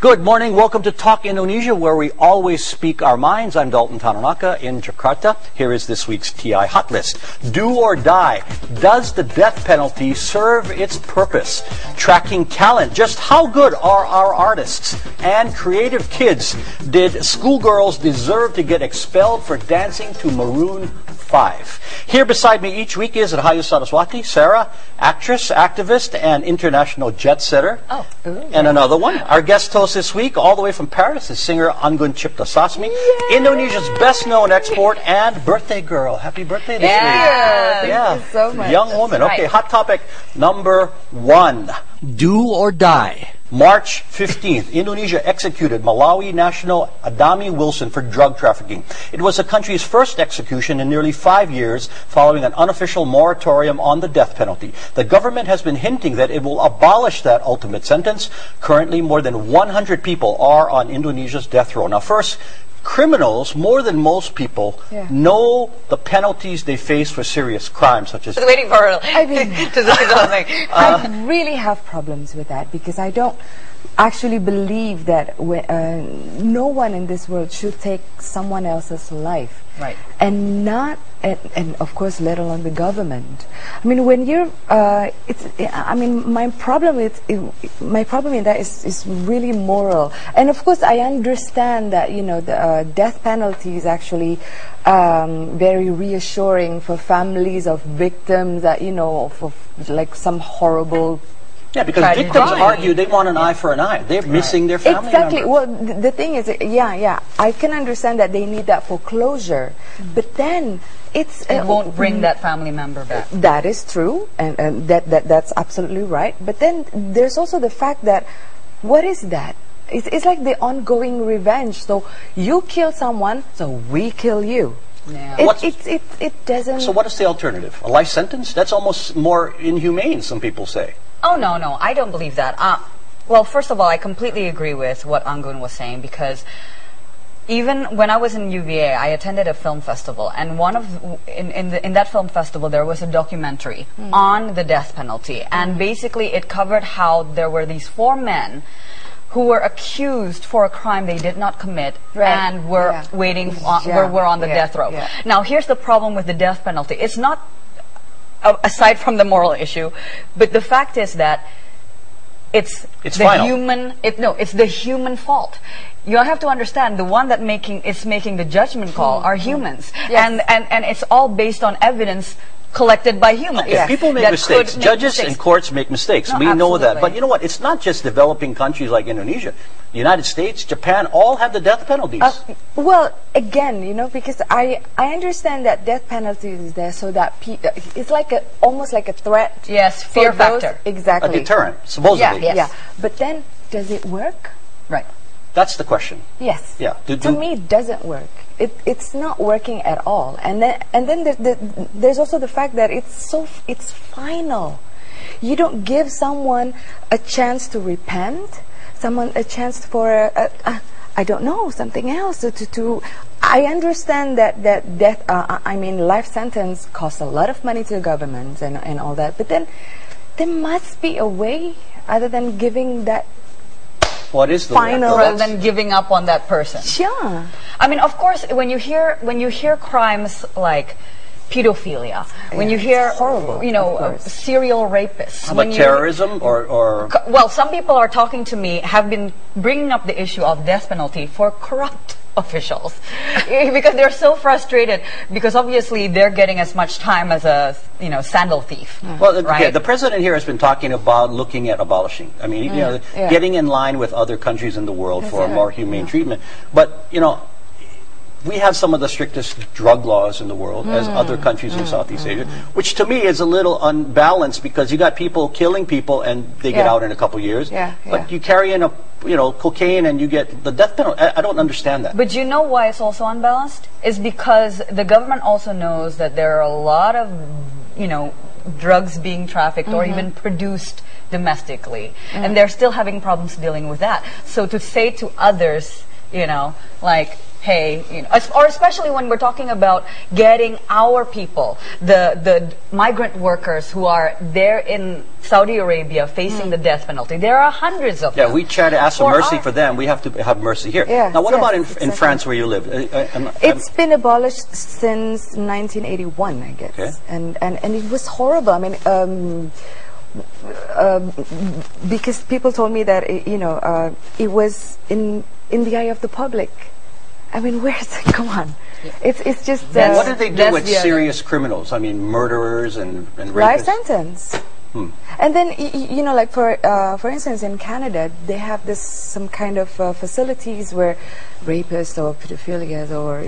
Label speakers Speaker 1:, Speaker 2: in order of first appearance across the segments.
Speaker 1: Good morning. Welcome to Talk Indonesia, where we always speak our minds. I'm Dalton Tananaka in Jakarta. Here is this week's TI Hot List. Do or die. Does the death penalty serve its purpose? Tracking talent. Just how good are our artists? And creative kids. Did schoolgirls deserve to get expelled for dancing to Maroon 5? Here beside me each week is Rahayu Saraswati, Sarah, actress, activist, and international jet setter.
Speaker 2: Oh.
Speaker 1: And another one. Our guest host this week, all the way from Paris, is singer Anggun Sasmi, Indonesia's best-known export and birthday girl. Happy birthday this week.
Speaker 2: Thank you so much.
Speaker 1: Young woman.
Speaker 2: That's
Speaker 1: Okay,
Speaker 2: right.
Speaker 1: hot topic number 1. Do or die. March 15th, Indonesia executed Malawi national Adami Wilson for drug trafficking. It was the country's first execution in nearly 5 years following an unofficial moratorium on the death penalty. The government has been hinting that it will abolish that ultimate sentence. Currently, more than 100 people are on Indonesia's death row. Now, first, criminals, more than most people, know the penalties they face for serious crimes, such as...
Speaker 2: Waiting for her
Speaker 3: I mean,
Speaker 2: to say something.
Speaker 3: I really have problems with that because I don't actually believe that no one in this world should take someone else's life.
Speaker 2: Right.
Speaker 3: And not, and of course, let alone the government. I mean, when you're, I mean, my problem in that is really moral. And of course, I understand that, you know, the death penalty is actually very reassuring for families of victims that, you know, of like some horrible.
Speaker 1: Yeah, because victims argue they want an eye for an eye. They're missing their family
Speaker 3: Exactly.
Speaker 1: member.
Speaker 3: Well, the thing is, I can understand that they need that for closure, but then it
Speaker 2: won't bring that family member back.
Speaker 3: That is true, and that's absolutely right. But then there's also the fact that what is that? It's like the ongoing revenge. So you kill someone, so we kill you.
Speaker 2: Yeah.
Speaker 3: It doesn't.
Speaker 1: So what is the alternative? A life sentence? That's almost more inhumane, some people say.
Speaker 2: Oh, no, I don't believe that. Well, first of all, I completely agree with what Anggun was saying, because even when I was in UVA, I attended a film festival, and in that film festival, there was a documentary on the death penalty, and basically it covered how there were these 4 men who were accused for a crime they did not commit and were waiting on, were on the death row.
Speaker 3: Yeah.
Speaker 2: Now, here's the problem with the death penalty. It's not aside from the moral issue, but the fact is that it's the
Speaker 1: final.
Speaker 2: It's the human fault. You have to understand, the one that is making the judgment call are humans, and it's all based on evidence collected by humans.
Speaker 1: Okay, people make mistakes. Judges and courts make mistakes.
Speaker 2: No,
Speaker 1: we know that.
Speaker 2: absolutely.
Speaker 1: But you know what? It's not just developing countries like Indonesia. The United States, Japan, all have the death penalties.
Speaker 3: Well, again, you know, because I understand that death penalty is there so that it's like almost like a threat.
Speaker 2: Yes, fear factor.
Speaker 3: Exactly.
Speaker 1: A deterrent, supposedly.
Speaker 2: Yes.
Speaker 3: Yeah. But then, does it work?
Speaker 2: Right.
Speaker 1: That's the question.
Speaker 3: Yes.
Speaker 1: Yeah.
Speaker 3: To me, it doesn't work. It's not working at all. And then there's also the fact that it's final. You don't give someone a chance to repent, someone a chance for I don't know, something else to I understand that death life sentence costs a lot of money to the government and all that, but then there must be a way other than giving that.
Speaker 1: What is the
Speaker 3: final
Speaker 2: Rather than giving up on that person.
Speaker 3: Yeah.
Speaker 2: I mean, of course, when you hear crimes like pedophilia, when you hear
Speaker 3: horrible,
Speaker 2: you know, serial rapists,
Speaker 1: How about terrorism or
Speaker 2: well, some people are talking to me, have been bringing up the issue of death penalty for corrupt officials because they're so frustrated, because obviously they're getting as much time as a sandal thief.
Speaker 1: Well,
Speaker 2: right?
Speaker 1: the president here has been talking about looking at abolishing. I mean, getting in line with other countries in the world for a more humane treatment. But we have some of the strictest drug laws in the world as other countries in Southeast Asia, which to me is a little unbalanced, because you got people killing people and they get out in a couple years. But you carry in cocaine and you get the death penalty. I don't understand that.
Speaker 2: But you know why it's also unbalanced? Is because the government also knows that there are a lot of, drugs being trafficked or even produced domestically, and they're still having problems dealing with that. So to say to others, like, hey, or especially when we're talking about getting our people, the migrant workers who are there in Saudi Arabia facing the death penalty. There are hundreds of them.
Speaker 1: Yeah, we try to ask for mercy for them. We have to have mercy here.
Speaker 3: Yeah,
Speaker 1: now, what about in
Speaker 3: exactly.
Speaker 1: France where you live?
Speaker 3: It's been abolished since 1981, I guess.
Speaker 1: Okay.
Speaker 3: And it was horrible. I mean, because people told me that it was in the eye of the public. I mean, where's it? Come on, it's just.
Speaker 1: What do they do with serious criminals? I mean, murderers and rapists?
Speaker 3: Life sentence. And then like for instance, in Canada, they have some kind of facilities where rapists or pedophilias or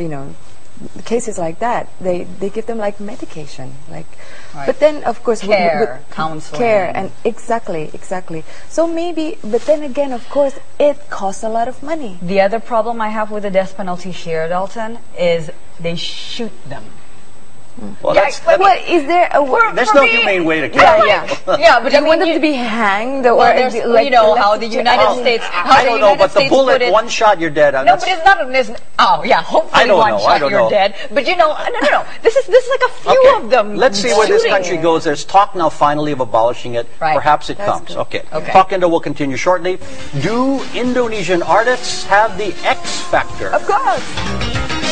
Speaker 3: cases like that, they give them like medication, like. Right. But then of course
Speaker 2: care, counseling,
Speaker 3: and exactly. So maybe, but then again, of course, it costs a lot of money.
Speaker 2: The other problem I have with the death penalty here, Dalton, is they shoot them.
Speaker 1: Well,
Speaker 3: is there a
Speaker 1: there's no humane way to kill people.
Speaker 3: Yeah, but you want them to be hanged, or
Speaker 2: how the United States?
Speaker 1: I don't know, but the bullet, one shot, you're dead.
Speaker 2: No, but it's not. Hopefully one shot, you're dead. But no. This is like a few of them.
Speaker 1: Let's see where this country goes. There's talk now, finally, of abolishing it.
Speaker 2: Right.
Speaker 1: Perhaps it comes. Good. Okay. Talk Indo will continue shortly. Do Indonesian artists have the X factor?
Speaker 3: Of course.